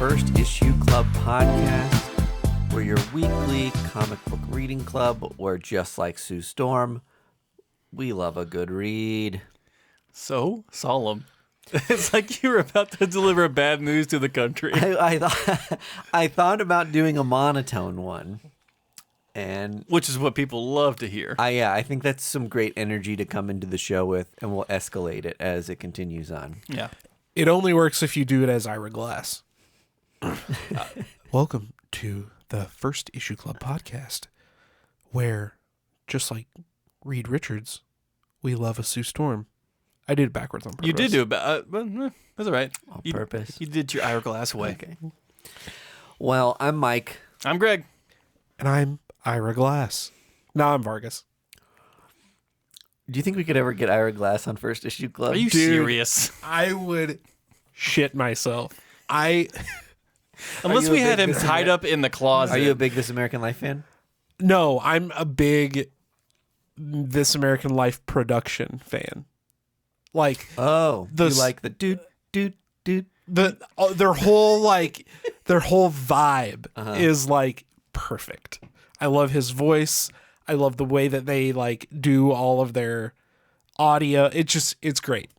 First Issue Club podcast. We're your weekly comic book reading club where, just like Sue Storm, we love a good read. So solemn. It's like you were about to deliver bad news to the country. I thought about doing a monotone one. Which is what people love to hear. I think that's some great energy to come into the show with, and we'll escalate it as it continues on. Yeah. It only works if you do it as Ira Glass. Welcome to the First Issue Club podcast, where, just like Reed Richards, we love a Sue Storm. I did it backwards on purpose. You did do it, but that's all right. On purpose. You did your Ira Glass way. Okay. Well, I'm Mike. I'm Greg. And I'm Ira Glass. No, I'm Vargas. Do you think we could ever get Ira Glass on First Issue Club? Are you serious? I would shit myself. Unless you we a had big him This tied up in the closet. Are you a big This American Life fan? No, I'm a big This American Life production fan. Like, Oh, The you s- like the doot. their whole vibe is like perfect. I love his voice. I love the way that they do all of their audio. It's great.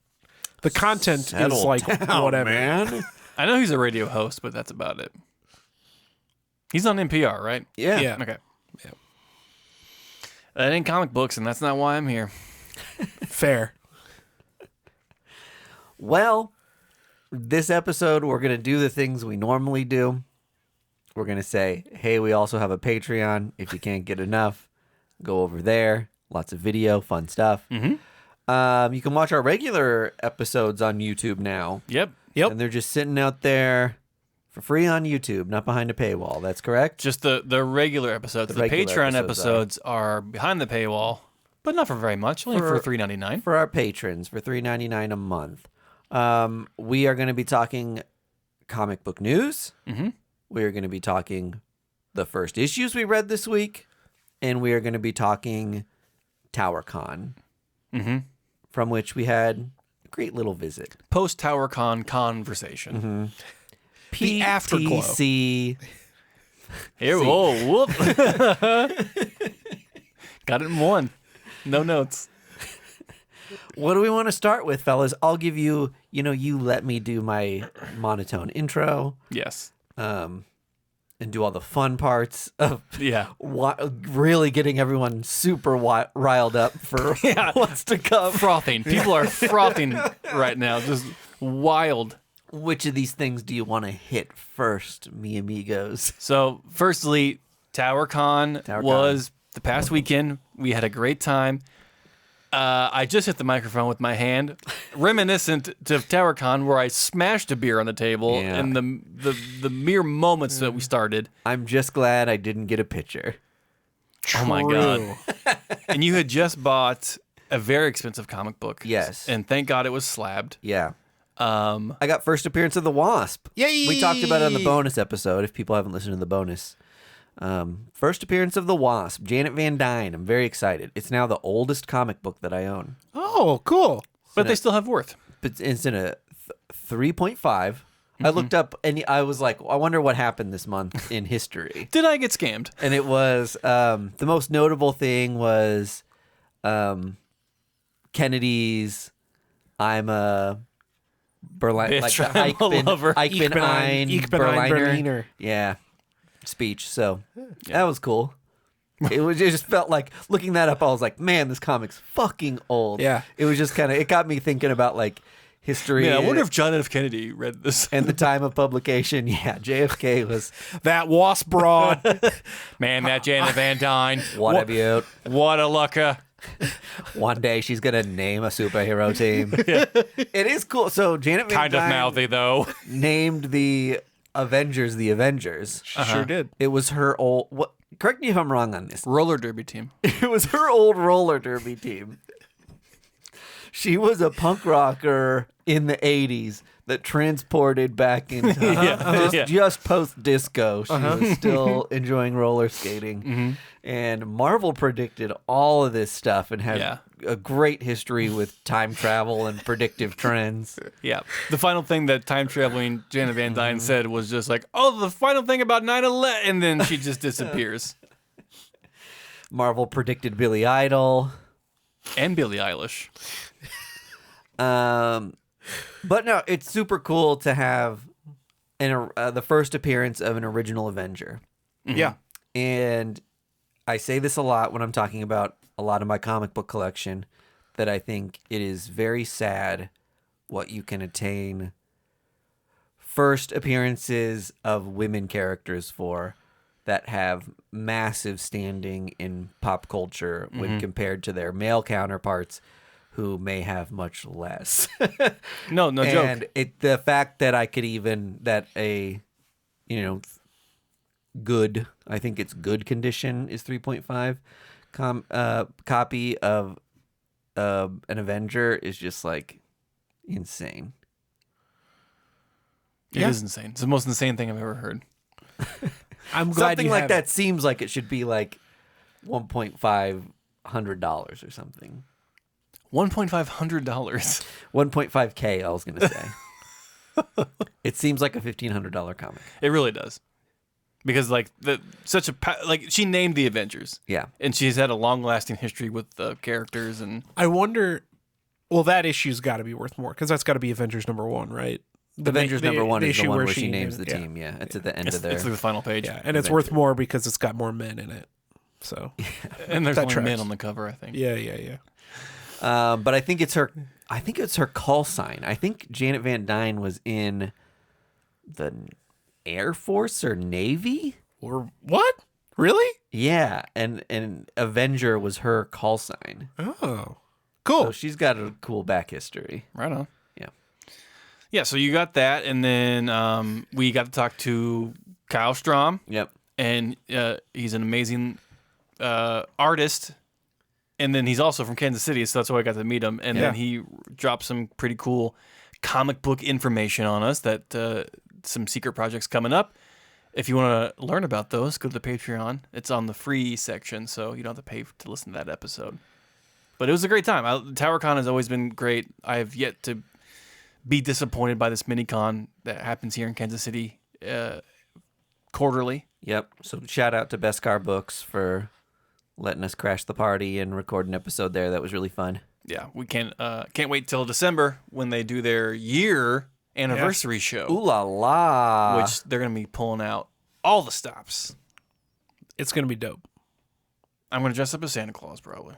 The content Settle is like down, whatever. man. I know he's a radio host, but that's about it. He's on NPR, right? Yeah. Okay. Yeah. That ain't comic books, and that's not why I'm here. Fair. Well, this episode, we're going to do the things we normally do. We're going to say, hey, we also have a Patreon. If you can't get enough, go over there. Lots of video, fun stuff. Mm-hmm. You can watch our regular episodes on YouTube now. Yep. And they're just sitting out there for free on YouTube, not behind a paywall. That's correct? Just the regular episodes. The regular Patreon episodes episodes are behind the paywall, but not for very much. Only for $3.99. For our patrons, for $3.99 a month. We are going to be talking comic book news. Mm-hmm. We are going to be talking the first issues we read this week. And we are going to be talking TowerCon, from which we had a great little visit. Post TowerCon conversation. The afterglow. PTC. Here, whoa, whoop. Got it in one. No notes. What do we want to start with, fellas? I'll give you, you let me do my monotone intro. Yes. And do all the fun parts of really getting everyone super riled up for what's to come. Frothing. People are frothing right now. Just wild. Which of these things do you want to hit first, mi amigos? So, firstly, TowerCon was the past weekend. We had a great time. I just hit the microphone with my hand, reminiscent to TowerCon, where I smashed a beer on the table in the mere moments that we started. I'm just glad I didn't get a picture. Oh my god! And you had just bought a very expensive comic book. Yes, and thank God it was slabbed. Yeah. I got first appearance of the Wasp. Yay! We talked about it on the bonus episode. If people haven't listened to the bonus. First appearance of the Wasp, Janet Van Dyne. I'm very excited. It's now the oldest comic book that I own. Oh, cool. But they still have worth. But it's in a 3.5. I looked up and I was like, I wonder what happened this month in history. Did I get scammed? And it was the most notable thing was Kennedy's "I'm a Berliner," like the I'm a lover. Ich bin ein Berliner. Berliner. Yeah, speech. So that was cool. It just felt like looking that up. I was like, man, this comic's fucking old. Yeah. It was just it got me thinking about history. Yeah, I wonder if John F. Kennedy read this. And the time of publication. Yeah, JFK was That Wasp broad. Man, that Janet Van Dyne. what a beaut. What a looker. One day she's gonna name a superhero team. It is cool. So Janet Van Kind of Dyne mouthy, though. named the Avengers the Avengers. Sure did. It was her old. What? Correct me if I'm wrong on this. Roller derby team. It was her old roller derby team. She was a punk rocker in the 80s that transported back in time. Just post-disco. She was still enjoying roller skating. And Marvel predicted all of this stuff and had a great history with time travel and predictive trends. Yeah. The final thing that time-traveling Janet Van Dyne said was just like, oh, the final thing about 9/11, and then she just disappears. Marvel predicted Billy Idol. And Billie Eilish. But no, it's super cool to have the first appearance of an original Avenger. Yeah. And I say this a lot when I'm talking about a lot of my comic book collection, that I think it is very sad what you can attain first appearances of women characters for that have massive standing in pop culture when compared to their male counterparts who may have much less. No joke. And the fact that I could good, I think it's good condition is 3.5 copy of an Avenger is just like insane. It is insane. It's the most insane thing I've ever heard. I'm glad Something you like have that seems like it should be like $1,500 or something. $1,500. 1.5K, I was gonna say. It seems like a $1,500 comic. It really does. Because she named the Avengers. Yeah. And she's had a long-lasting history with the characters, and I wonder. Well, that issue's got to be worth more because that's got to be Avengers #1, right? Avengers #1 is the one where she names the yeah. team. Yeah, it's at the end of it's their. the final page. Yeah, and it's worth more because it's got more men in it. So, And there's That only tracks. men on the cover, I think. yeah. But I think it's her. I think it's her call sign. I think Janet Van Dyne was in the Air Force or Navy. Or what? Really? Yeah, and Avenger was her call sign. Oh, cool. So she's got a cool back history. Right on. Yeah. Yeah, so you got that, and then we got to talk to Kyle Strom, Yep. and he's an amazing artist, and then he's also from Kansas City, so that's why I got to meet him, and then he dropped some pretty cool comic book information on us, that some secret projects coming up. If you want to learn about those, go to the Patreon. It's on the free section, so you don't have to pay to listen to that episode. But it was a great time. TowerCon has always been great. I have yet to be disappointed by this mini-con that happens here in Kansas City quarterly. Yep. So shout out to Beskar Books for letting us crash the party and record an episode there. That was really fun. Yeah, we can't wait till December when they do their year anniversary show. Ooh la la. Which they're going to be pulling out all the stops. It's gonna be dope. I'm going to dress up as Santa Claus, probably.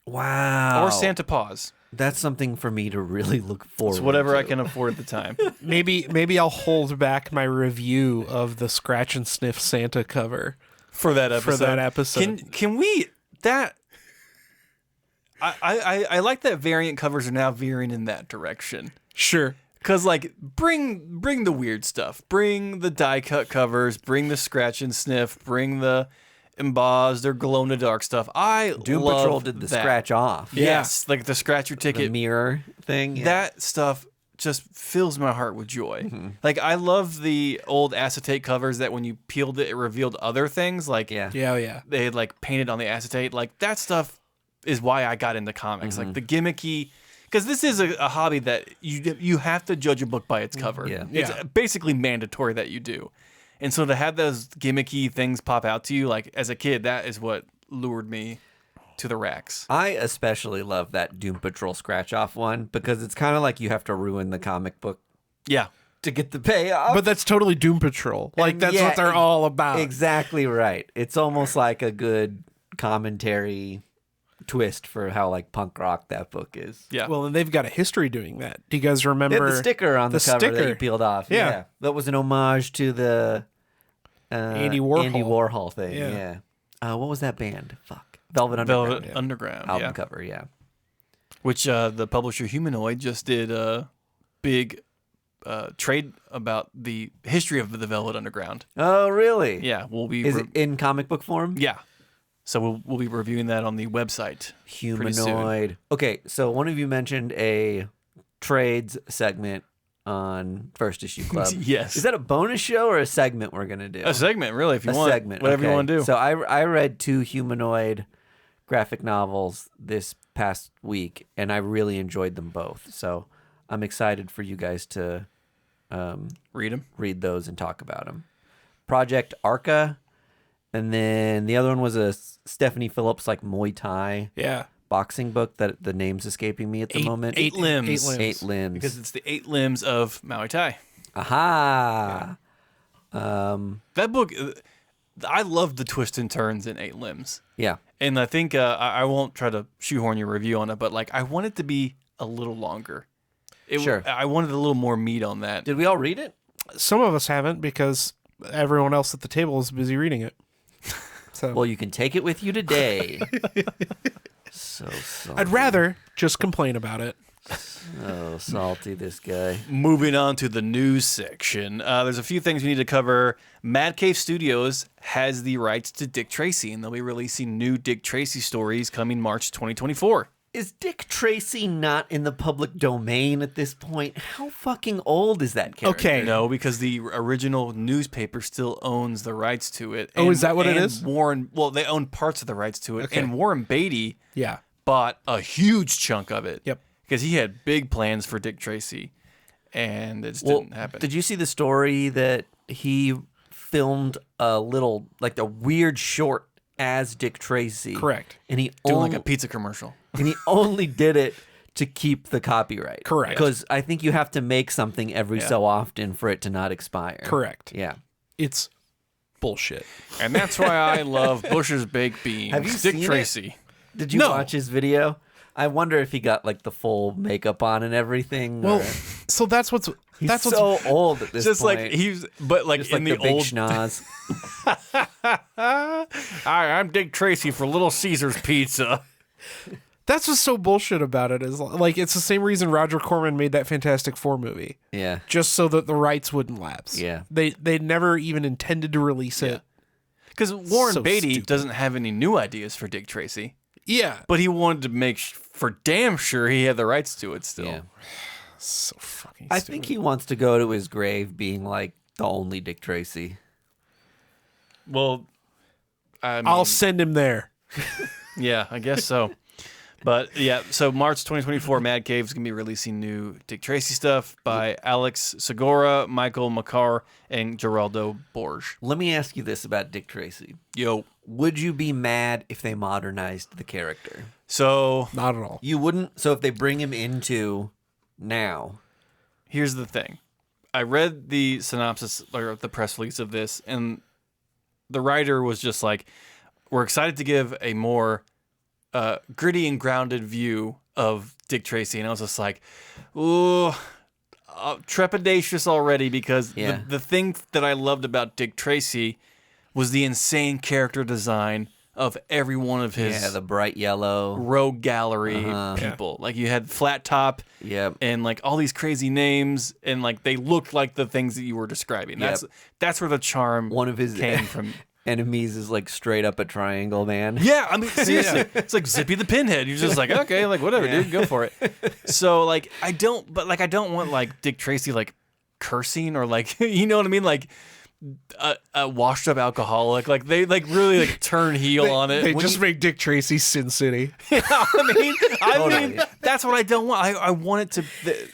Wow. Or Santa Paws. That's something for me to really look forward to. It's whatever I can afford at the time. Maybe I'll hold back my review of the Scratch and Sniff Santa cover For that episode. Can we... That... I like that variant covers are now veering in that direction. Sure. Because, bring the weird stuff. Bring the die-cut covers. Bring the scratch and sniff. Bring the embossed or glow-in-the-dark stuff. Doom love Patrol did the that. scratch off. Yes, like the scratch your The ticket. mirror thing. Yeah. That stuff just fills my heart with joy. Like, I love the old acetate covers that when you peeled it, it revealed other things. Like, Yeah. they had, painted on the acetate. Like, that stuff is why I got into comics. Like, the gimmicky... Because this is a hobby that you have to judge a book by its cover. Yeah. It's basically mandatory that you do. And so to have those gimmicky things pop out to you, like as a kid, that is what lured me to the racks. I especially love that Doom Patrol scratch off one because it's kind of like you have to ruin the comic book Yeah. to get the payoff. But that's totally Doom Patrol. Like, that's Yeah, what they're all about. Exactly right. It's almost like a good commentary twist for how punk rock that book is. Yeah. Well, and they've got a history doing that. Do you guys They remember had the sticker on the cover that you peeled off. Yeah. That was an homage to the Andy Warhol thing. Yeah. Yeah. What was that band? Fuck. Velvet Underground. Velvet Underground. Album Yeah. cover, yeah. Which the publisher Humanoid just did a big trade about the history of the Velvet Underground. Oh, really? Yeah. We'll be... Is it in comic book form? Yeah. So we'll be reviewing that on the website. pretty soon. Humanoid. Okay, so one of you mentioned a trades segment on First Issue Club. Yes. Is that a bonus show or a segment we're gonna do? A segment, really, if you A want. segment. Whatever you okay. want to do. So I read 2 humanoid graphic novels this past week, and I really enjoyed them both. So I'm excited for you guys to read those and talk about them. Project Arca, and then the other one was a Stephanie Phillips like Muay Thai boxing book that the name's escaping me at the moment. 8 limbs. 8 limbs. Because it's the 8 limbs of Muay Thai. Aha. That book, I loved the twists and turns in 8 limbs. Yeah. And I think I won't try to shoehorn your review on it, but like I want it to be a little longer. Sure. I wanted a little more meat on that. Did we all read it? Some of us haven't because everyone else at the table is busy reading it. So Well, you can take it with you today. So salty. I'd rather just complain about it. Oh, salty, this guy. Moving on to the news section, there's a few things we need to cover. Mad Cave Studios has the rights to Dick Tracy, and they'll be releasing new Dick Tracy stories coming March 2024. Is Dick Tracy not in the public domain at this point? How fucking old is that character? Okay. No, because the original newspaper still owns the rights to it. Oh, is that what it and is? They own parts of the rights to it. Okay. And Warren Beatty Yeah. bought a huge chunk of it. Yep. Because he had big plans for Dick Tracy, and it just didn't happen. Did you see the story that he filmed a little, like a weird short as Dick Tracy? Correct. And he Doing only, like a pizza commercial. and he only did it to keep the copyright. Correct. Because I think you have to make something every so often for it to not expire. Correct. Yeah. It's bullshit. And that's why I love Bush's Baked Beans. Have you Dick seen it? Tracy. Did you No. watch his video? I wonder if he got like the full makeup on and everything. Well, or- so that's what's he's that's what's so old at this Just point. like he's, but like Just in like the, big old. schnoz. Hi, I'm Dick Tracy for Little Caesar's Pizza. that's what's so bullshit about it is like it's the same reason Roger Corman made that Fantastic Four movie. Yeah. Just so that the rights wouldn't lapse. Yeah. They never even intended to release it. Because Warren So Beatty stupid. doesn't have any new ideas for Dick Tracy, Yeah. but he wanted to make for damn sure he had the rights to it still. Yeah. So fucking I stupid. think he wants to go to his grave being like the only Dick Tracy. Well, I mean, I'll send him there. yeah, I guess so. But yeah, so March 2024, Mad Cave is going to be releasing new Dick Tracy stuff by Alex Segura, Michael Makar, and Geraldo Borge. Let me ask you this about Dick Tracy. Yo. Would you be mad if they modernized the character? So Not at all. You wouldn't? So if they bring him into now. here's the thing. I read the synopsis or the press release of this, and the writer was just like, we're excited to give a more gritty and grounded view of Dick Tracy. And I was just like, ooh, trepidatious already because Yeah. the thing that I loved about Dick Tracy was the insane character design of every one of his Yeah, the bright yellow. rogue gallery Uh-huh. people. Like you had Flat Top Yep. and like all these crazy names, and like they looked like the things that you were describing. That's where the charm One of his came from. enemies is like straight up a triangle man. Yeah, I mean seriously, it's like Zippy the Pinhead. You're just like, okay, like whatever, dude, go for it. So like I don't want like Dick Tracy like cursing or like you know what I mean, like a washed up alcoholic. Like they like really like turn heel on it. They When just make Dick Tracy Sin City. I mean, that's what I don't want. I want it to.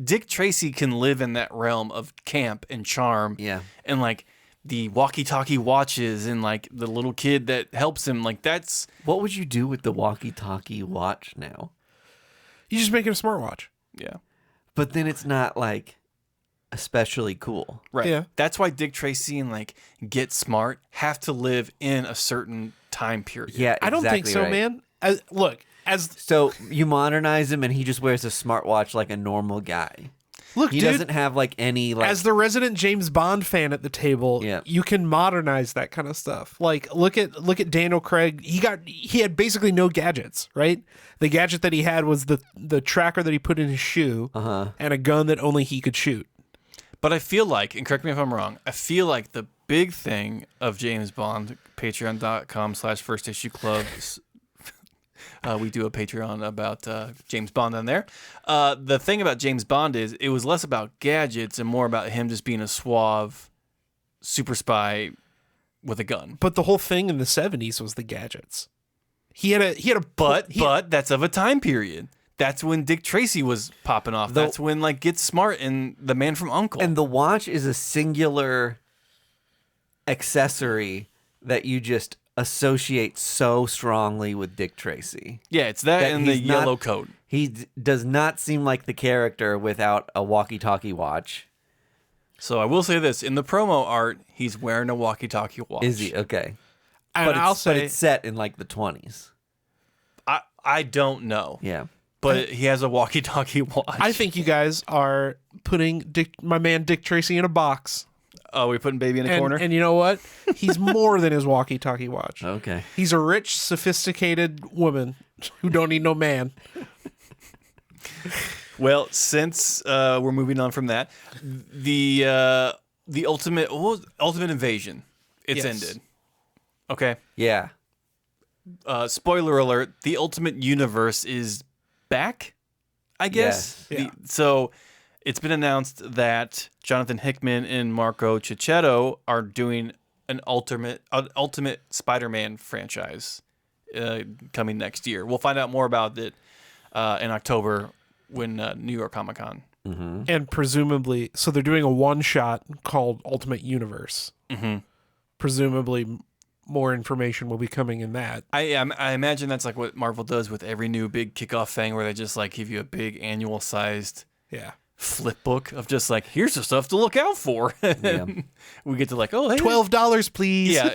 Dick Tracy can live in that realm of camp and charm. Yeah. And like the walkie-talkie watches and like the little kid that helps him. Like that's What would you do with the walkie-talkie watch now? You just make it a smartwatch. yeah. But then it's not like especially cool. Right. Yeah. That's why Dick Tracy and like Get Smart have to live in a certain time period. Yeah, I don't think exactly so, right. man. Look, So you modernize him and he just wears a smartwatch like a normal guy. look, He dude. doesn't have like any like As the resident James Bond fan at the table, Yeah. you can modernize that kind of stuff. Like look at Daniel Craig. He had basically no gadgets, right? The gadget that he had was the tracker that he put in his shoe and a gun that only he could shoot. But I feel like, and correct me if I'm wrong, I feel like the big thing of James Bond, patreon.com/firstissue-club. We do a Patreon about James Bond on there. The thing about James Bond is it was less about gadgets and more about him just being a suave super spy with a gun. But the whole thing in the 70s was the gadgets. He had a But that's of a time period. That's when Dick Tracy was popping off. That's when like Get Smart and The Man from U.N.C.L.E. And the watch is a singular accessory that you just associate so strongly with Dick Tracy. Yeah, it's that and the yellow coat. He does not seem like the character without a walkie-talkie watch. So I will say this. In the promo art, he's wearing a walkie-talkie watch. Is he? Okay. And But I'll but say it's set in like the 20s. I don't know. Yeah. But he has a walkie-talkie watch. I think you guys are putting my man Dick Tracy in a box. Oh, we're putting baby in a corner? And you know what? He's more than his walkie-talkie watch. Okay. He's a rich, sophisticated woman who don't need no man. Well, since we're moving on from that, the ultimate invasion, it's Yes. ended. Okay. Yeah. Spoiler alert: the Ultimate Universe is back. I guess. Yes. Yeah. So it's been announced that Jonathan Hickman and Marco Cicchetto are doing an ultimate Spider-Man franchise coming next year. We'll find out more about it in October when New York Comic Con. Mm-hmm. And presumably, so they're doing a one-shot called Ultimate Universe. Mm-hmm. Presumably, more information will be coming in that. I imagine that's like what Marvel does with every new big kickoff thing, where they just like give you a big annual sized Yeah. flip book of just like, here's the stuff to look out for. Yeah. We get to like, oh, hey, $12, please. yeah,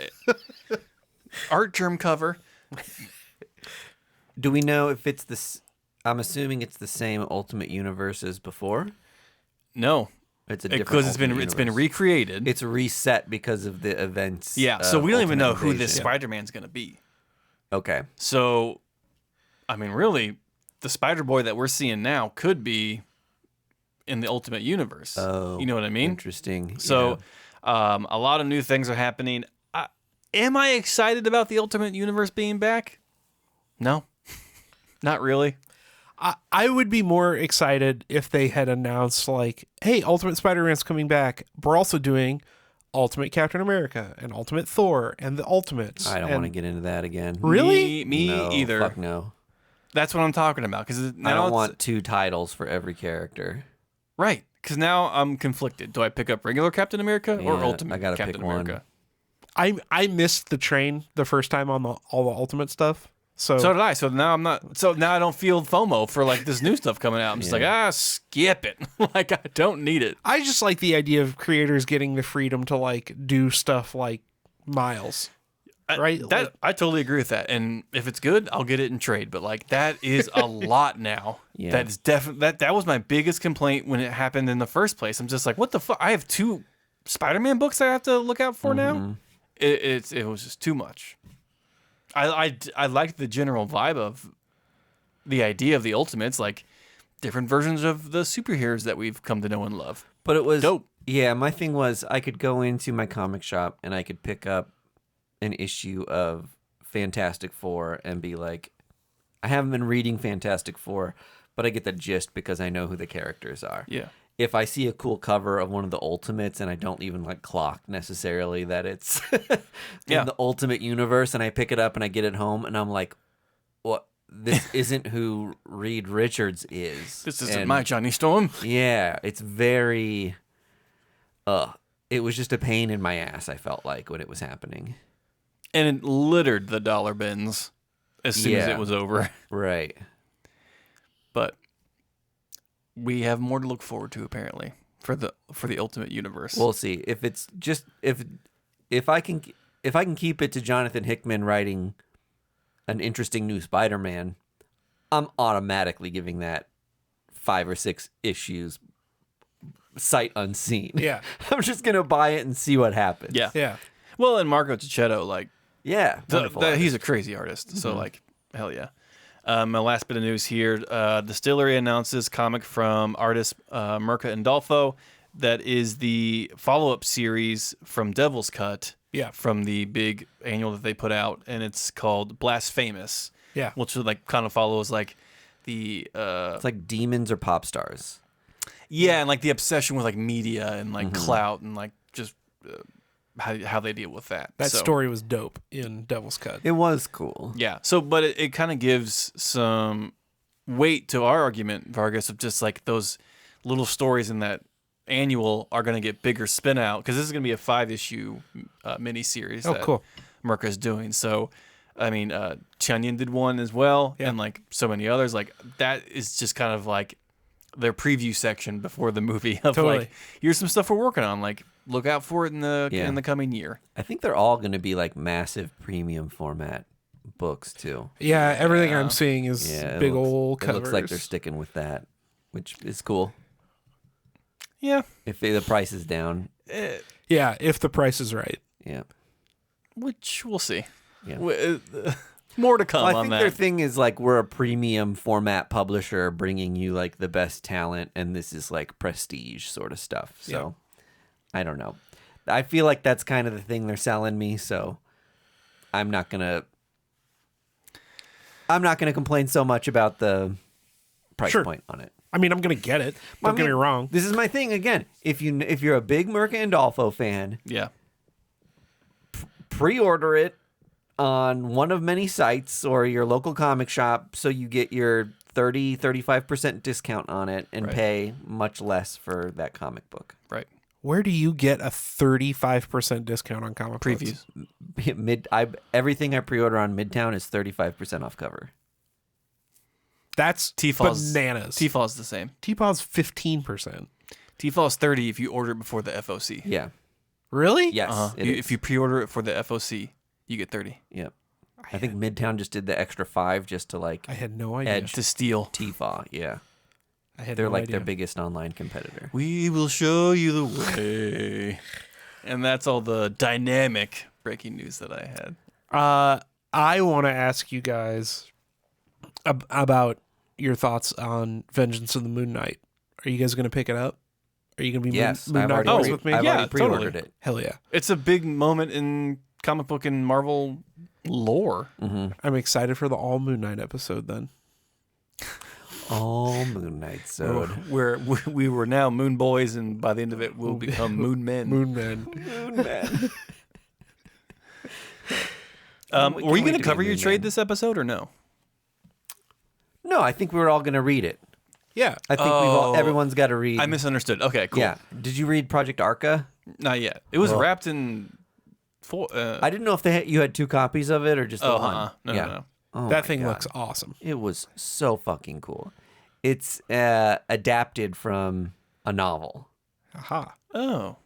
art germ cover. Do we know if it's this? I'm assuming it's the same Ultimate Universe as before. No, It's a different because Ultimate it's been Universe. recreated. It's reset because of the events. Yeah, so we don't even know who this Invasion. Spider-Man's going to be. Okay. So, I mean, really, the Spider-Boy that we're seeing now could be in the Ultimate Universe. Oh, you know what I mean? Interesting. So, a lot of new things are happening. Am I excited about the Ultimate Universe being back? No, not really. I would be more excited if they had announced, like, hey, Ultimate Spider-Man's coming back. We're also doing Ultimate Captain America and Ultimate Thor and the Ultimates. I don't want to get into that again. Really? Me No, either. Fuck no. That's what I'm talking about. Because I now don't it's want 2 titles for every character. right. Because now I'm conflicted. Do I pick up regular Captain America or Yeah, Ultimate I gotta Captain pick one. America? I missed the train the first time on all the Ultimate stuff. So So did I. So now I'm not. So now I don't feel FOMO for like this new stuff coming out. I'm just like, skip it. Like I don't need it. I just like the idea of creators getting the freedom to like do stuff like Miles. Right? I totally agree with that. And if it's good, I'll get it in trade. But like that is a lot now. Yeah. That is definitely that was my biggest complaint when it happened in the first place. I'm just like, what the fuck? I have 2 Spider-Man books I have to look out for now. It was just too much. I liked the general vibe of the idea of the Ultimates, like different versions of the superheroes that we've come to know and love. But it was Dope. Yeah, my thing was I could go into my comic shop and I could pick up an issue of Fantastic Four and be like, I haven't been reading Fantastic Four, but I get the gist because I know who the characters are. Yeah. If I see a cool cover of one of the Ultimates and I don't even like clock necessarily that it's in the Ultimate Universe and I pick it up and I get it home and I'm like, what? This isn't who Reed Richards is. This isn't And my Johnny Storm. yeah, it's very it was just a pain in my ass, I felt like, when it was happening. And it littered the dollar bins as soon as it was over. Right. But we have more to look forward to apparently for the Ultimate Universe. We'll see. If it's just if I can keep it to Jonathan Hickman writing an interesting new Spider-Man, I'm automatically giving that 5 or 6 issues sight unseen. Yeah. I'm just going to buy it and see what happens. yeah. Yeah. Well, and Marco Cicchetto, like Yeah. Wonderful he's a crazy artist. So like, hell yeah. My last bit of news here: Distillery announces comic from artists Mirka Andolfo, that is the follow-up series from Devil's Cut. Yeah. From the big annual that they put out, and it's called Blasphemous. Yeah. Which like kind of follows like the It's like demons or pop stars. yeah, and like the obsession with like media and like clout and like just how they deal with that. That So, story was dope in Devil's Cut. It was cool. Yeah. So, but it kind of gives some weight to our argument, Vargas, of just like those little stories in that annual are going to get bigger spin out because this is going to be a 5-issue miniseries that cool. Merca's doing. So, I mean, Chunyan did one as well, and like so many others. Like that is just kind of like their preview section before the movie of Totally. like, here's some stuff we're working on. Like, look out for it in the coming year. I think they're all going to be like massive premium format books too. Yeah, everything I'm seeing is Yeah, big old It covers. looks like they're sticking with that, which is cool. Yeah. If the price is down, Yeah, if the price is right. yeah. Which we'll see. Yeah. More to come Well, I on think that. their thing is like we're a premium format publisher bringing you like the best talent, and this is like prestige sort of stuff. So I don't know. I feel like that's kind of the thing they're selling me. So I'm not gonna complain so much about the price Sure. point on it. I mean, I'm going to get it. Don't get me wrong. This is my thing again. If you're a big Merca and Dolfo fan, Yeah. pre-order it on one of many sites or your local comic shop so you get your 35% discount on it and Right. pay much less for that comic book. Right. Where do you get a 35% discount on comic books? Previews. Everything I pre-order on Midtown is 35% off cover. That's T-Fall's bananas. T-Fall's the same. T-Paw's 15%. T-Fall's 30 if you order it before the FOC. Yeah. Really? Yes. it is. If you pre-order it for the FOC, you get 30 Yep. I think Midtown just did the extra 5 just to like I had no idea. edge to steal. Tifa. Yeah. I had They're no like idea. their biggest online competitor. We will show you the way. And that's all the dynamic breaking news that I had. I want to ask you guys about your thoughts on Vengeance of the Moon Knight. Are you guys going to pick it up? Are you going to be Yes, Moon I've Knight already, with me? I've Yeah, already pre-ordered totally. it. Hell yeah. It's a big moment in comic book and Marvel lore. I'm excited for the all Moon Knight episode then. All Moon Knight so Where we were now Moon Boys, and by the end of it, we'll become Moon Men. Moon Man. Moon Man. Were you going to cover your trade this episode or no? No, I think we were all going to read it. Yeah. I think everyone's got to read. I misunderstood. Okay, cool. Yeah. Did you read Project Arca? Not yet. It was wrapped in four. I didn't know if you had 2 copies of it or just the one. No, yeah. no. Oh That my thing God. looks awesome. It was so fucking cool. It's adapted from a novel. Aha. Oh.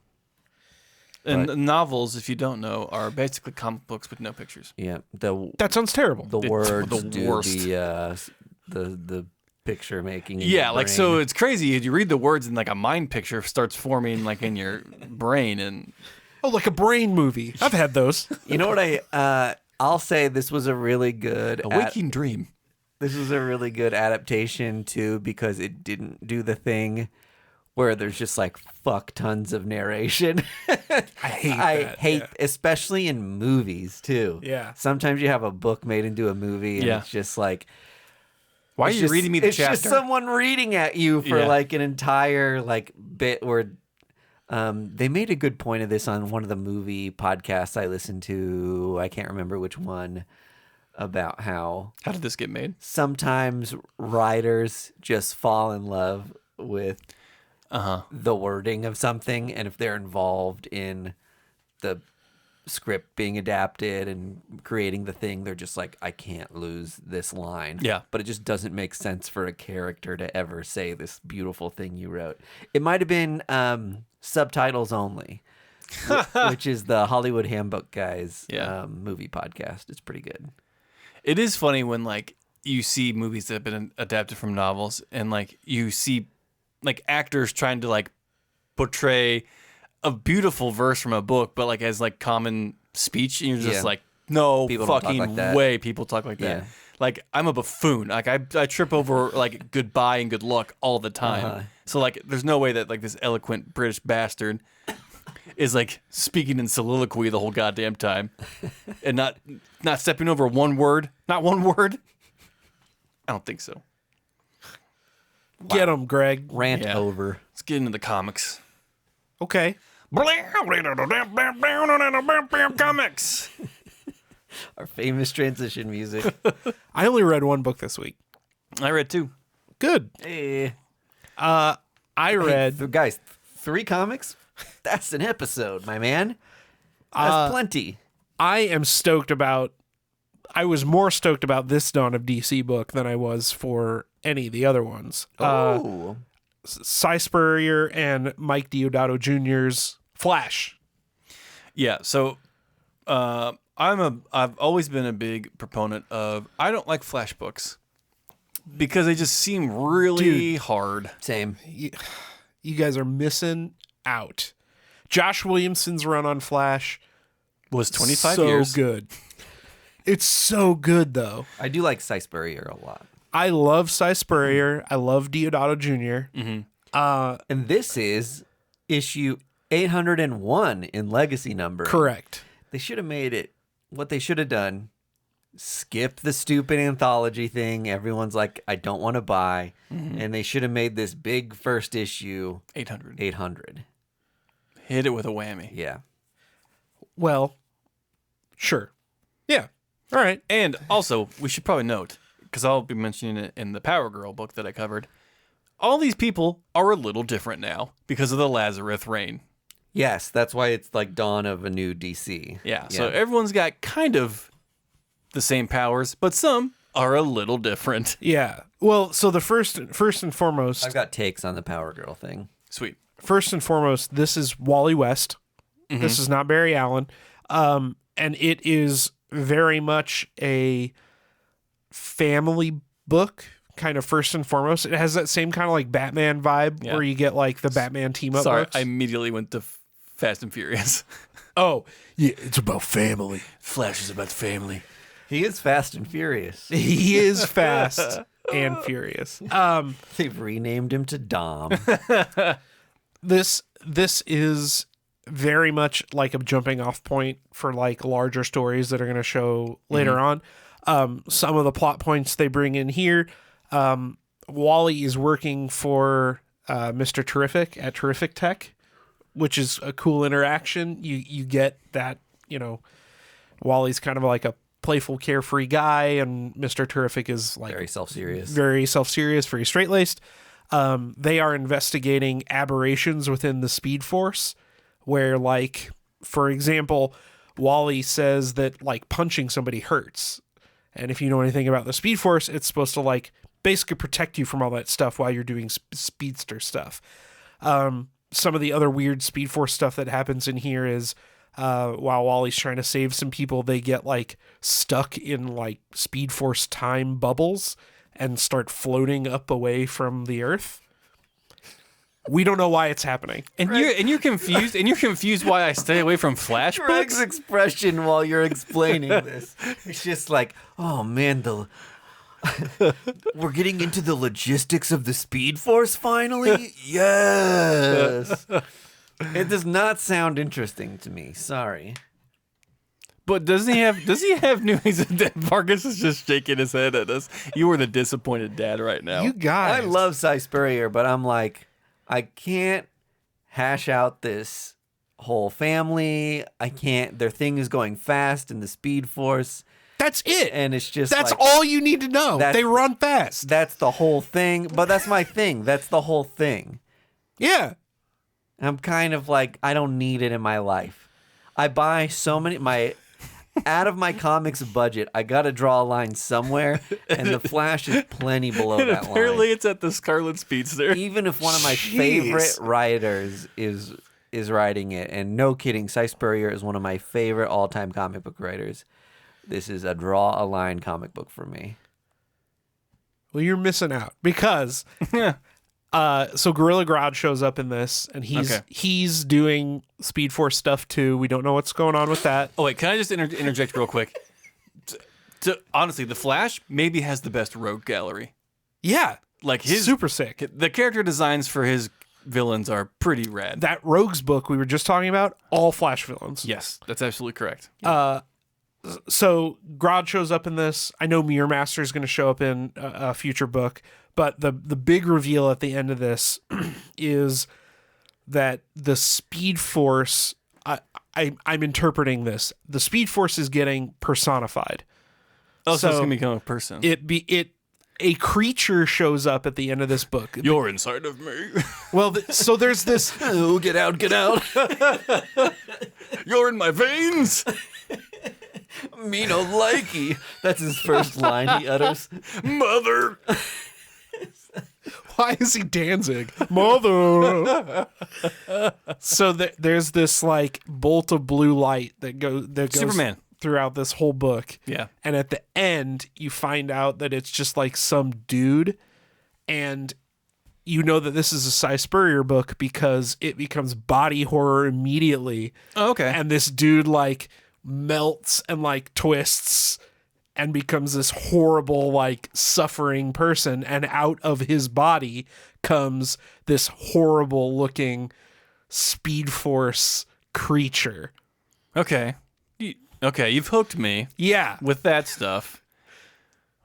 And novels, if you don't know, are basically comic books with no pictures. Yeah. That sounds terrible. The It's words the do worst. the picture making. in Yeah, your like brain. so it's crazy. You read the words and like a mind picture starts forming like in your brain, and Oh, like a brain movie. I've had those. You know what I'll say this was a really good a waking dream. This was a really good adaptation too because it didn't do the thing where there's just like fuck tons of narration. I hate that. especially in movies too. Yeah. Sometimes you have a book made into a movie and Yeah. it's just like Why are it's you just- reading me the it's chapter? just someone reading at you for Yeah. like an entire like bit where they made a good point of this on one of the movie podcasts I listened to. I can't remember which one, about how How did this get made? sometimes writers just fall in love with the wording of something, and if they're involved in the script being adapted and creating the thing, they're just like, I can't lose this line. Yeah. But it just doesn't make sense for a character to ever say this beautiful thing you wrote. It might have been subtitles only, which is the Hollywood Handbook guys movie podcast. It's pretty good. It is funny when like you see movies that have been adapted from novels, and like you see like actors trying to like portray a beautiful verse from a book, but like as like common speech, and you're just Yeah. like, no People don't talk fucking like that. way people talk like that. Yeah. Like, I'm a buffoon. Like, I trip over, like, goodbye and good luck all the time. So, like, there's no way that, like, this eloquent British bastard is, like, speaking in soliloquy the whole goddamn time and not stepping over one word. Not one word. I don't think so. Get him, Greg. Rant Yeah. over. Let's get into the comics. Okay. Comics. Our famous transition music. I only read one book this week. I read 2. Good. Hey. I read. Guys, 3 comics? That's an episode, my man. That's plenty. I am stoked about. I was more stoked about this Dawn of DC book than I was for any of the other ones. Oh. Cy Spurrier and Mike Deodato Jr.'s Flash. Yeah, so I've always been a big proponent of, I don't like Flash books because they just seem really hard. Same. You guys are missing out. Josh Williamson's run on Flash Was 25 so years. good. It's so good though. I do like Cy Spurrier a lot. I love Cy Spurrier. I love Deodato Jr. And this is issue 801 in legacy number. Correct. They should have made it what they should have done. Skip the stupid anthology thing. Everyone's like, I don't want to buy. And they should have made this big first issue 800. 800. Hit it with a whammy. Yeah. Well, sure. Yeah. All right. And also, we should probably note, because I'll be mentioning it in the Power Girl book that I covered, all these people are a little different now because of the Lazarus reign. Yes, that's why it's like dawn of a new DC. Yeah, so everyone's got kind of the same powers, but some are a little different. Yeah. Well, so the first and foremost, I've got takes on the Power Girl thing. Sweet. first and foremost, this is Wally West. This is not Barry Allen. And it is very much a family book, kind of first and foremost. It has that same kind of like Batman vibe where you get like the Batman team up Sorry, books. I immediately went to Fast and Furious. Oh, yeah, it's about family. Flash is about family. He is fast and furious. He is fast and furious. They've renamed him to Dom. This is very much like a jumping off point for like larger stories that are going to show later on. Some of the plot points they bring in here. Wally is working for Mr. Terrific at Terrific Tech, which is a cool interaction. You get that, you know, Wally's kind of like a playful, carefree guy, and Mr. Terrific is like Very self-serious. very straight-laced. They are investigating aberrations within the Speed Force, where, like, for example, Wally says that like punching somebody hurts, and if you know anything about the Speed Force, it's supposed to like basically protect you from all that stuff while you're doing speedster stuff. Some of the other weird Speed Force stuff that happens in here is while Wally's trying to save some people, they get like stuck in like Speed Force time bubbles and start floating up away from the Earth. We don't know why it's happening. And you're confused. And you're confused why I stay away from Flash Greg's books. expression while you're explaining this, it's just like, oh man, we're getting into the logistics of the Speed Force finally. Yes. It does not sound interesting to me. Sorry. But does he have new? Vargas is just shaking his head at us. You are the disappointed dad right now. You guys. I love Cy Spurrier, but I'm like, I can't hash out this whole family. I can't. Their thing is going fast in the Speed Force. That's it. And it's just That's like, all you need to know. That's- They run fast. that's the whole thing. But that's my thing. That's the whole thing. Yeah. I'm kind of like, I don't need it in my life. I buy so many, out of my comics budget, I got to draw a line somewhere, and the Flash is plenty below that Apparently, line. it's at the Scarlet Speedster. Even if one of my Jeez. favorite writers is writing it, and no kidding, Cy Spurrier is one of my favorite all-time comic book writers. This is a draw a line comic book for me. Well, you're missing out because so Gorilla Grodd shows up in this, and he's doing Speed Force stuff too. We don't know what's going on with that. Oh wait, can I just interject real quick? honestly, the Flash maybe has the best rogue gallery. Yeah. Like his super sick. The character designs for his villains are pretty rad. That Rogues book we were just talking about, all Flash villains. Yes, that's absolutely correct. So Grodd shows up in this. I know Mirror Master is going to show up in a future book, but the big reveal at the end of this is that the Speed Force. I'm interpreting this. The Speed Force is getting personified. Oh, so it's gonna become a person. A creature shows up at the end of this book. You're inside of me. Well, so there's this. Oh, get out, get out. You're in my veins. Me no likey. That's his first line he utters. Mother. Why is he Danzig? Mother. So there's this like bolt of blue light that goes Superman. throughout this whole book. Yeah. And at the end, you find out that it's just like some dude, and you know that this is a Cy Spurrier book because it becomes body horror immediately. Oh, okay. And this dude like melts and like twists and becomes this horrible like suffering person, and out of his body comes this horrible looking Speed Force creature. Okay. You've hooked me Yeah. with that stuff.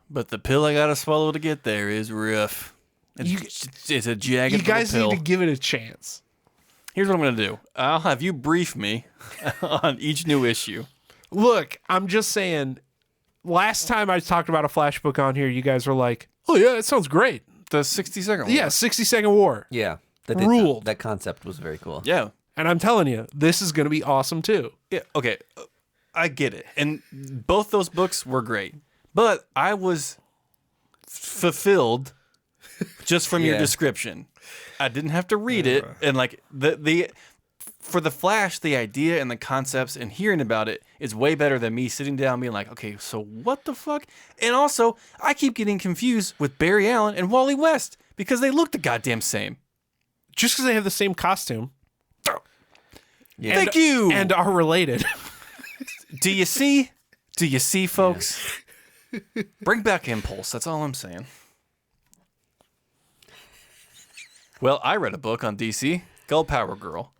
But the pill I gotta swallow to get there is rough. It's a jagged You little guys pill. need to give it a chance. Here's what I'm gonna do. I'll have you brief me on each new issue. Look, I'm just saying, last time I talked about a Flash book on here, you guys were like, oh yeah, that sounds great. The 60-second one. Yeah, 60-second war. Yeah. That Ruled. That concept was very cool. Yeah. And I'm telling you, this is going to be awesome too. Yeah. Okay. I get it. And both those books were great. But I was fulfilled just from your Yeah. description. I didn't have to read it. And like the for the Flash, the idea and the concepts and hearing about it is way better than me sitting down being like, okay, so what the fuck? And also, I keep getting confused with Barry Allen and Wally West because they look the goddamn same. Just because they have the same costume. Yeah. Thank you. And are related. Do you see? Do you see, folks? Bring back Impulse. That's all I'm saying. Well, I read a book on DC called Power Girl.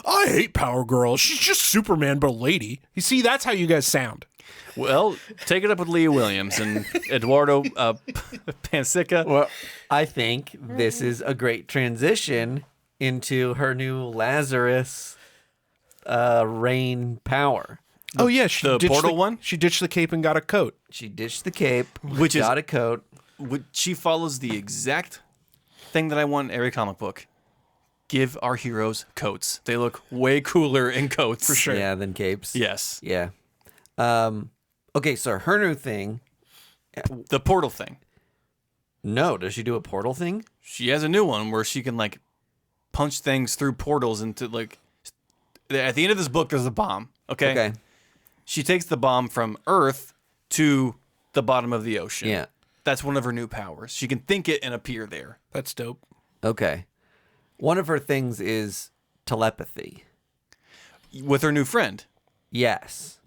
I hate Power Girl. She's just Superman, but a lady. You see, that's how you guys sound. Well, take it up with Leah Williams and Eduardo Pansica. Well, I think this is a great transition into her new Lazarus rain power. Oh yeah, she the ditched portal one? She ditched the cape and got a coat. She ditched the cape, Which is- got a coat. She follows the exact thing that I want in every comic book. Give our heroes coats. They look way cooler in coats. For sure. Yeah, than capes. Yes. Yeah. Okay, so her new thing. The portal thing. No, does she do a portal thing? She has a new one where she can like punch things through portals into like at the end of this book there's a bomb. Okay. She takes the bomb from Earth to the bottom of the ocean. Yeah. That's one of her new powers. She can think it and appear there. That's dope. Okay. One of her things is telepathy. With her new friend. Yes.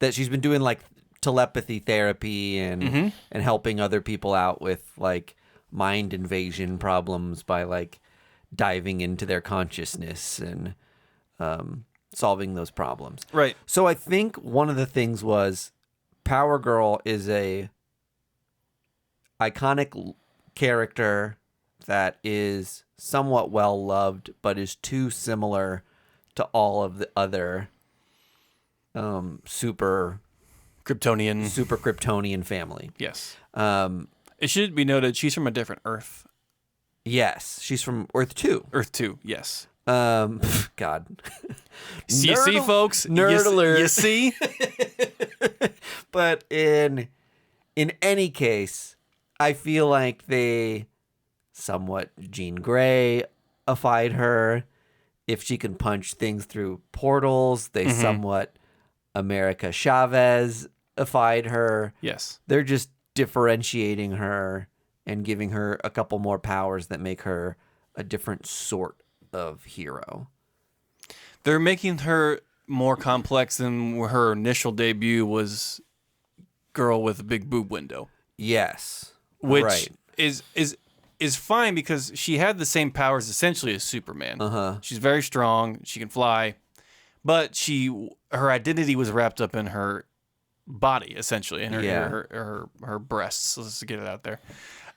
That she's been doing like telepathy therapy and helping other people out with like mind invasion problems by like diving into their consciousness and solving those problems. Right. So I think one of the things was Power Girl is a iconic character that is somewhat well loved, but is too similar to all of the other super Kryptonian family. Yes. Um, It should be noted she's from a different Earth. yes, she's from Earth 2. Earth 2, yes. God. You see, folks? Nerd alert. You see? But in any case, I feel like they somewhat Jean Grey-ified her. If she can punch things through portals, they somewhat America Chavez-ified her. Yes. They're just differentiating her and giving her a couple more powers that make her a different sort of hero. They're making her more complex than her initial debut was girl with a big boob window. Yes. Which right. is fine because she had the same powers essentially as Superman. Uh-huh. She's very strong. She can fly, but her identity was wrapped up in her body essentially, in her breasts. Let's just get it out there.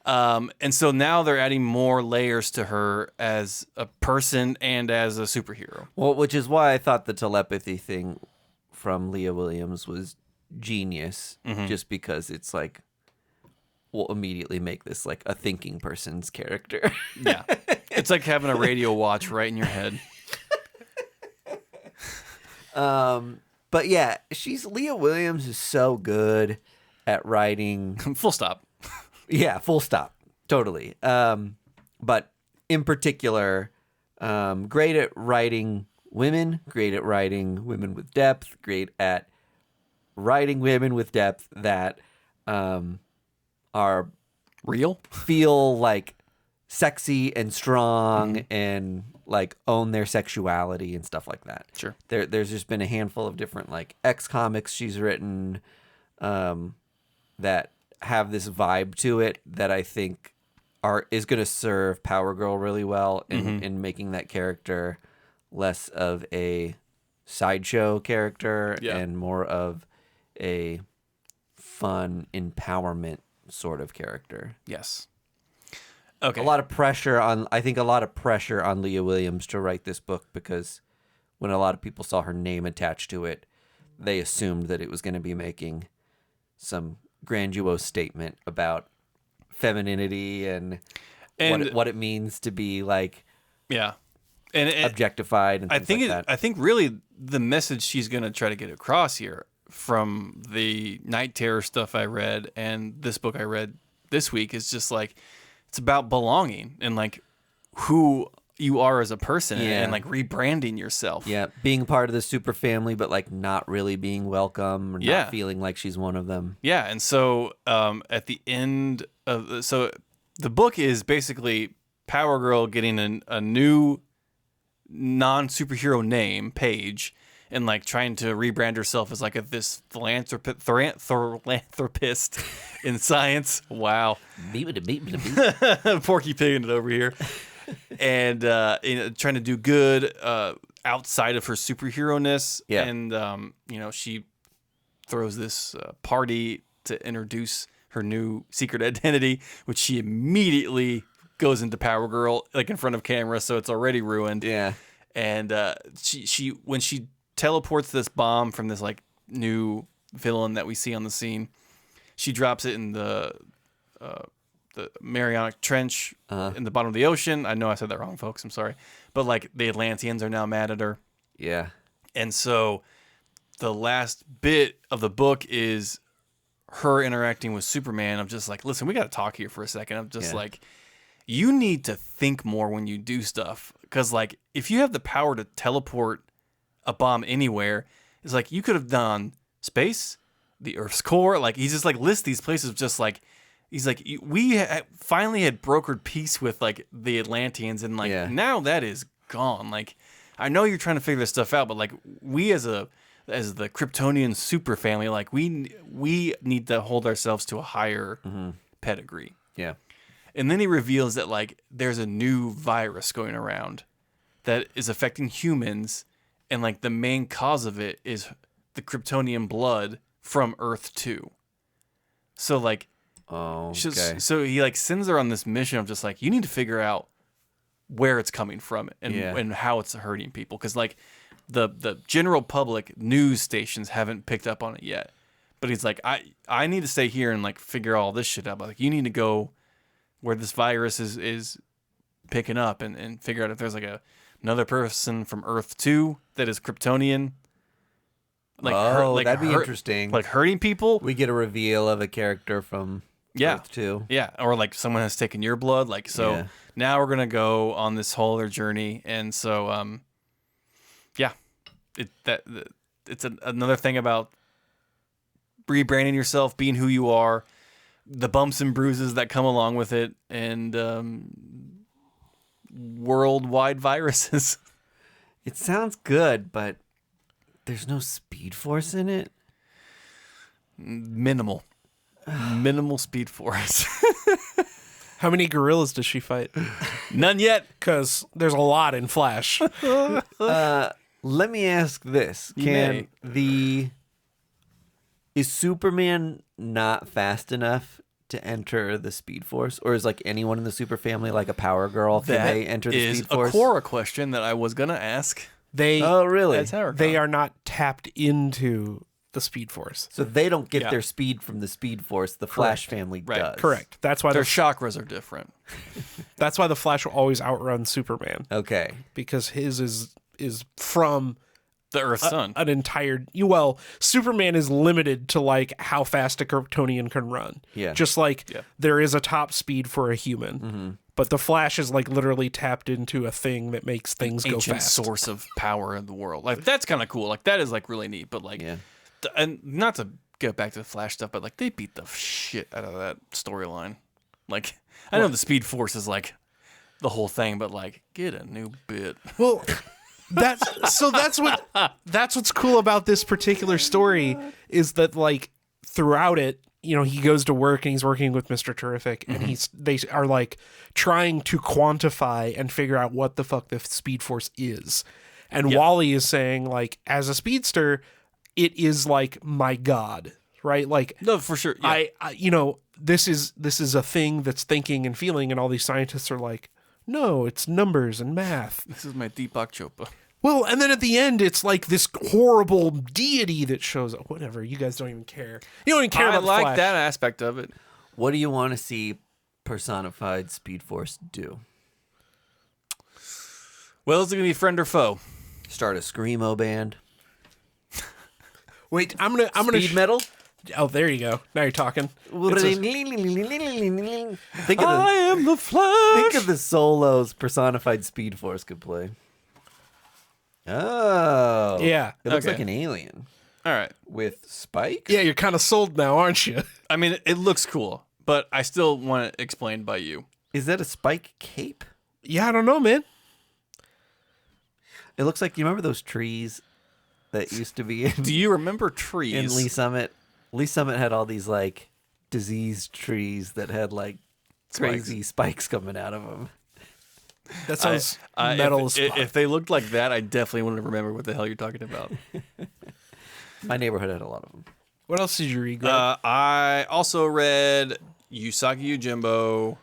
And so now they're adding more layers to her as a person and as a superhero. Well, which is why I thought the telepathy thing from Leah Williams was genius, just because it's like, we'll immediately make this like a thinking person's character. Yeah. It's like having a radio watch right in your head. But yeah, Leah Williams is so good at writing. Full stop. Yeah, full stop. Totally. But in particular, great at writing women, great at writing women with depth, great at writing women with depth that are real, feel like sexy and strong and like own their sexuality and stuff like that. Sure. There's just been a handful of different like X comics she's written that have this vibe to it that I think is going to serve Power Girl really well in making that character less of a sideshow character and more of a fun empowerment sort of character. Yes. Okay. A lot of pressure on Leah Williams to write this book, because when a lot of people saw her name attached to it, they assumed that it was going to be making some grandiose statement about femininity and what it means to be like and objectified and things like that. I think really the message she's going to try to get across here from the Night Terror stuff I read and this book I read this week is just like, it's about belonging and like who you are as a person and like rebranding yourself. Yeah, being part of the super family, but like not really being welcome or not feeling like she's one of them. Yeah, and so at the end of the book is basically Power Girl getting a new non-superhero name, Paige, and like trying to rebrand herself as like this philanthropist in science. Wow. Porky Pigging it over here. And trying to do good outside of her superhero-ness. Yeah. And, she throws this party to introduce her new secret identity, which she immediately goes into Power Girl, like in front of camera, so it's already ruined. Yeah. And she when she teleports this bomb from this like new villain that we see on the scene, she drops it in the Mariana Trench in the bottom of the ocean. I know I said that wrong, folks. I'm sorry. But like the Atlanteans are now mad at her. Yeah. And so the last bit of the book is her interacting with Superman. I'm just like, listen, we got to talk here for a second. I'm just like, you need to think more when you do stuff. Because like, if you have the power to teleport a bomb anywhere, it's like you could have done space, the Earth's core. Like he's just like lists these places just like, he's like, we finally had brokered peace with like the Atlanteans, and like now that is gone. Like I know you're trying to figure this stuff out, but like we as the Kryptonian super family, like we need to hold ourselves to a higher pedigree. Yeah. And then he reveals that like there's a new virus going around that is affecting humans, and like the main cause of it is the Kryptonian blood from Earth 2. So like, so he like sends her on this mission of just like, you need to figure out where it's coming from and how it's hurting people, because like the general public news stations haven't picked up on it yet. But he's like, I need to stay here and like figure all this shit out. But like, you need to go where this virus is picking up and figure out if there's like another person from Earth 2 that is Kryptonian. Like that'd be interesting. Like hurting people. We get a reveal of a character from Earth 2. Yeah, or like someone has taken your blood. Like, so now we're going to go on this whole other journey. And so, it's another thing about rebranding yourself, being who you are, the bumps and bruises that come along with it, and worldwide viruses. It sounds good, but there's no Speed Force in it. Minimal. Minimal speed force. How many gorillas does she fight? None yet. Because there's a lot in Flash. Let me ask this: Is Superman not fast enough to enter the Speed Force, or is like anyone in the Super Family like a Power Girl? Can they enter the Speed Force? That is a Quora question that I was gonna ask. Oh, really? They are not tapped into the Speed Force, so they don't get their speed from the Speed Force. The Flash family does. Correct. That's why their chakras are different. That's why the Flash will always outrun Superman. Okay, because his is from the Earth's sun. An entire Superman is limited to like how fast a Kryptonian can run. Yeah, just like there is a top speed for a human. Mm-hmm. But the Flash is like literally tapped into a thing that makes things go fast. Ancient source of power in the world. Like that's kind of cool. Like that is like really neat. But like, and not to get back to the Flash stuff, but like they beat the shit out of that storyline. Like I know the Speed Force is like the whole thing, but like get a new bit. Well, that's what's cool about this particular story is that like throughout it. He goes to work and he's working with Mr. Terrific and they are like trying to quantify and figure out what the fuck the Speed Force is. And Wally is saying like, as a speedster, it is like my God, right? Like, no, for sure. Yeah. I this is a thing that's thinking and feeling. And all these scientists are like, no, it's numbers and math. This is my Deepak Chopra. Well, and then at the end, it's like this horrible deity that shows up. Whatever, you guys don't even care. You don't even care about the Flash. I like that aspect of it. What do you want to see personified Speed Force do? Well, is it going to be friend or foe? Start a screamo band. Wait, I'm gonna speed metal. Oh, there you go. Now you're talking. Think of I am the Flash. Think of the solos personified Speed Force could play. Oh. Yeah. It looks like an alien. All right. With spikes? Yeah, you're kind of sold now, aren't you? I mean, it looks cool, but I still want it explained by you. Is that a spike cape? Yeah, I don't know, man. It looks like, you remember those trees that used to be in... Do you remember trees? In Lee Summit? Lee Summit had all these, like, diseased trees that had, like, crazy spikes coming out of them. That sounds metal as fuck. If they looked like that, I definitely wouldn't remember what the hell you're talking about. My neighborhood had a lot of them. What else did you read, Greg? I also read Usagi Yojimbo,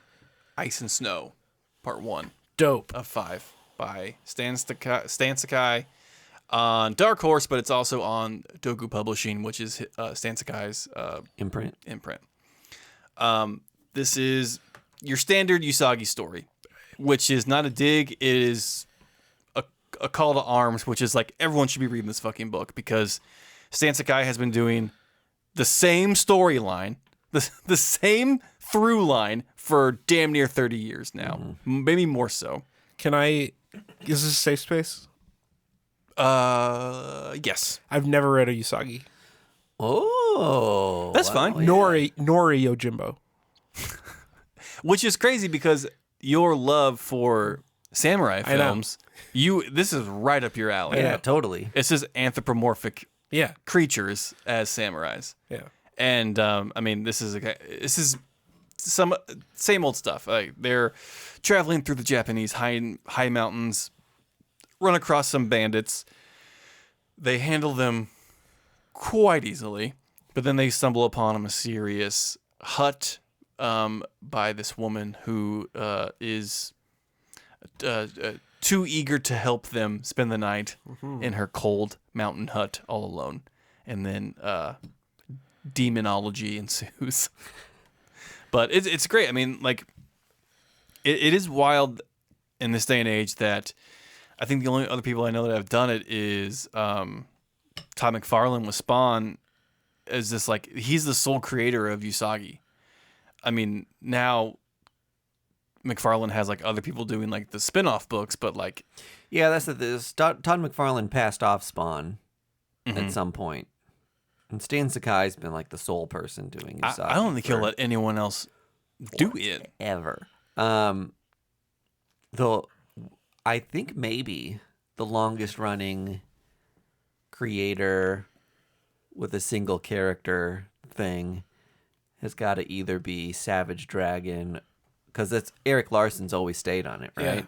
Ice and Snow, Part 1. Dope. Of 5 by Stan Sakai on Dark Horse, but it's also on Dogu Publishing, which is Stan Sakai's imprint. This is your standard Usagi story, which is not a dig. It is a call to arms, which is like everyone should be reading this fucking book because Stan Sakai has been doing the same storyline, the same through line for damn near 30 years now, maybe more so. Is this a safe space? Yes. I've never read a Usagi. Oh. That's fine. Yeah. Nor a Yojimbo. Which is crazy because your love for samurai films, this is right up your alley. Yeah, totally. This is anthropomorphic creatures as samurais. Yeah. And I mean, this is some same old stuff. They're traveling through the Japanese high mountains, run across some bandits. They handle them quite easily, but then they stumble upon a mysterious hut by this woman who is too eager to help them spend the night in her cold mountain hut all alone. And then demonology ensues. But it's great. I mean, like, it is wild in this day and age that I think the only other people I know that have done it is Todd McFarlane with Spawn. Is this like he's the sole creator of Usagi? I mean, now McFarlane has like other people doing like the spin-off books, but like that's Todd McFarlane passed off Spawn at some point. And Stan Sakai's been like the sole person doing Usagi. I don't think he'll let anyone else do it ever. Though I think maybe the longest running creator with a single character thing has got to either be Savage Dragon, because that's Eric Larson's always stayed on it, right? Yeah.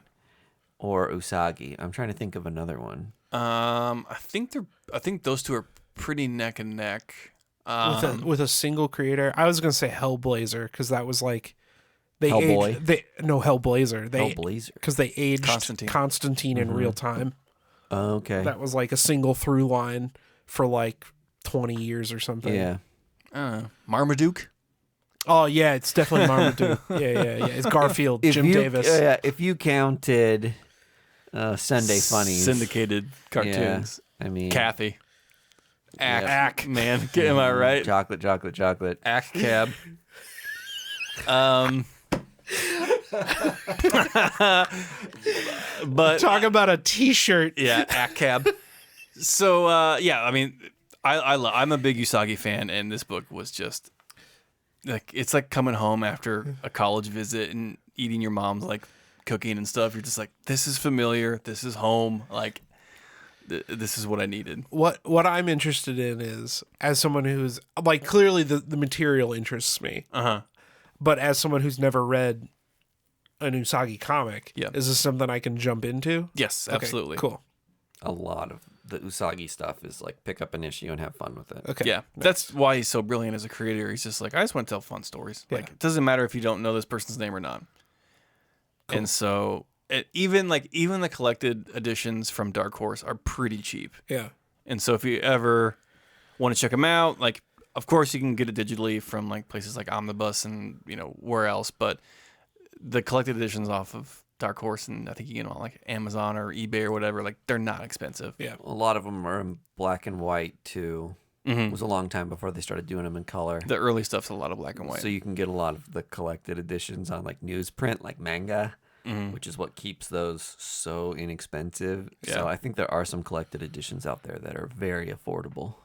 Or Usagi. I'm trying to think of another one. I think those two are pretty neck and neck. With a single creator. I was gonna say Hellblazer because that was like they Hellboy? aged. Hellblazer. Hellblazer. Because they aged Constantine in real time. Okay. That was like a single through line for like 20 years or something. Yeah. Marmaduke. Oh yeah, it's definitely Marmaduke. yeah. It's Garfield, Jim Davis. Yeah, if you counted Sunday Funnies, syndicated cartoons. Yeah, I mean, Kathy. Ack. Man, am I right? Chocolate. Ack cab. But Talk about a T-shirt. yeah, Ack cab. So yeah, I mean, I'm a big Usagi fan, and this book was just like it's like coming home after a college visit and eating your mom's like cooking and stuff. You're just like, this is familiar. This is home. Like. This is what I needed. What I'm interested in is, as someone who's like, clearly the material interests me. But as someone who's never read an Usagi comic, is this something I can jump into? Yes, Okay, absolutely. cool. A lot of the Usagi stuff is like pick up an issue and have fun with it. Okay. Yeah, that's why he's so brilliant as a creator. He's just like, I just want to tell fun stories. Yeah. Like, it doesn't matter if you don't know this person's name or not. Cool. And so, even the collected editions from Dark Horse are pretty cheap. Yeah. And so, if you ever want to check them out, like, of course, you can get it digitally from like places like Omnibus and where else. But the collected editions off of Dark Horse, and I think you can get them on like Amazon or eBay or whatever. Like, they're not expensive. Yeah. A lot of them are in black and white too. It was a long time before they started doing them in color. The early stuff's a lot of black and white. So you can get a lot of the collected editions on like newsprint, like manga, which is what keeps those so inexpensive. Yeah. So I think there are some collected editions out there that are very affordable.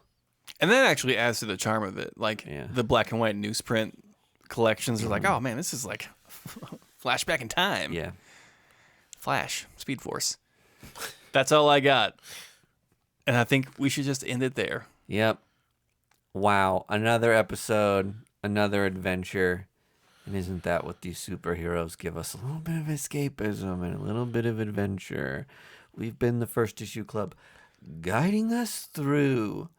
And that actually adds to the charm of it. Like the black and white newsprint collections are like, oh man, this is like flashback in time. Yeah. Flash, Speed Force. That's all I got. And I think we should just end it there. Yep. Wow. Another episode, another adventure. And isn't that what these superheroes give us? A little bit of escapism and a little bit of adventure. We've been the First Issue Club guiding us through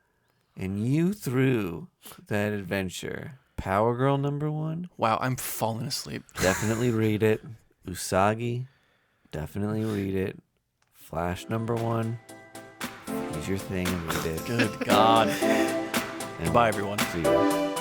and you through that adventure. Power Girl #1. Wow, I'm falling asleep. Definitely read it. Usagi. Definitely read it. Flash #1. Use your thing and read it. Good God. And Bye, everyone. See you.